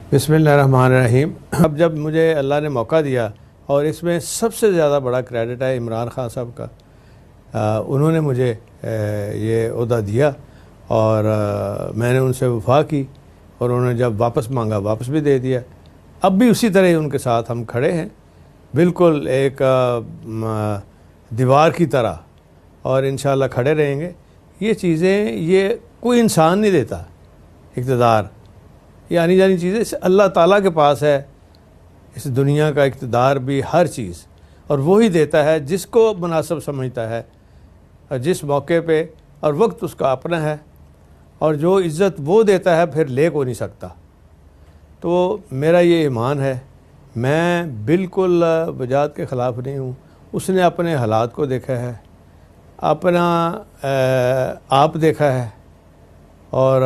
बिस्मिल्लाहिर्रहमानिर्रहीम। अब जब मुझे अल्लाह ने मौका दिया, और इसमें सबसे ज़्यादा बड़ा क्रेडिट है इमरान खान साहब का, उन्होंने मुझे ये ओहदा दिया और मैंने उनसे वफा की, और उन्होंने जब वापस मांगा वापस भी दे दिया। अब भी उसी तरह उनके साथ हम खड़े हैं, बिल्कुल एक दीवार की तरह, और इंशाअल्लाह खड़े रहेंगे। ये चीज़ें ये कोई इंसान नहीं देता, इक़्तिदार, ये आनी जानी चीज़ें अल्लाह ताला के पास है। इस दुनिया का इक़्तिदार भी, हर चीज़, और वही देता है जिसको मुनासिब समझता है, और जिस मौके पे, और वक्त उसका अपना है, और जो इज़्ज़त वो देता है फिर ले को नहीं सकता। तो मेरा ये ईमान है, मैं बिल्कुल वजाहत के ख़िलाफ़ नहीं हूँ। उसने अपने हालात को देखा है, अपना आप देखा है, और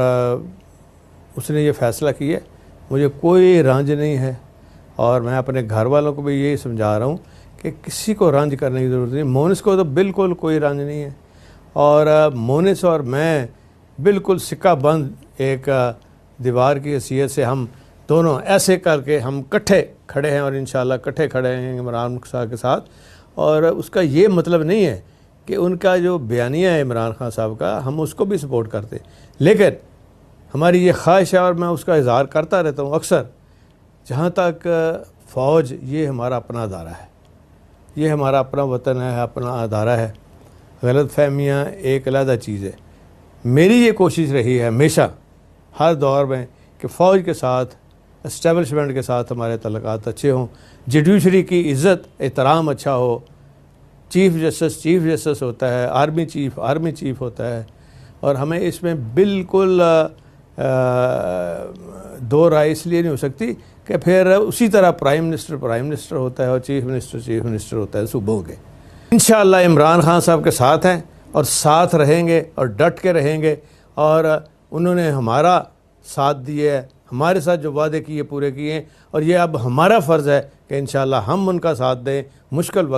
उसने ये फ़ैसला किया। मुझे कोई रंज नहीं है, और मैं अपने घर वालों को भी यही समझा रहा हूँ कि किसी को रंज करने की ज़रूरत नहीं। मोनिस को तो बिल्कुल कोई रंज नहीं है, और मोनिस और मैं बिल्कुल सिक्का बंद एक दीवार की हैसियत से हम दोनों ऐसे करके हम इकट्ठे खड़े हैं, और इंशाअल्लाह इकट्ठे खड़े हैं इमरान साहब के साथ। और उसका ये मतलब नहीं है कि उनका जो बयानिया है इमरान खान साहब का, हम उसको भी सपोर्ट करते, लेकिन हमारी ये ख्वाहिश है, और मैं उसका इज़हार करता रहता हूँ अक्सर, जहाँ तक फ़ौज ये हमारा अपना अदारा है, ये हमारा अपना वतन है, अपना अदारा है। गलत फहमियाँ एक अलग चीज़ है। मेरी ये कोशिश रही है हमेशा, हर दौर में, कि फ़ौज के साथ, इस्टेब्लिशमेंट के साथ हमारे तल्लुकात अच्छे हों, जुडिशरी की इज़्ज़त एहतराम अच्छा हो। चीफ़ जस्टिस होता है, आर्मी चीफ़ होता है, और हमें इसमें बिल्कुल दो राय इसलिए नहीं हो सकती कि फिर उसी तरह प्राइम मिनिस्टर होता है, और चीफ़ मिनिस्टर होता है सूबों के। इंशाअल्लाह इमरान खान साहब के साथ हैं, और साथ रहेंगे, और डट के रहेंगे। और उन्होंने हमारा साथ दिया है, हमारे साथ जो वादे किए पूरे किए, और ये अब हमारा फ़र्ज़ है कि इंशाअल्लाह हम उनका साथ दें मुश्किल वक्त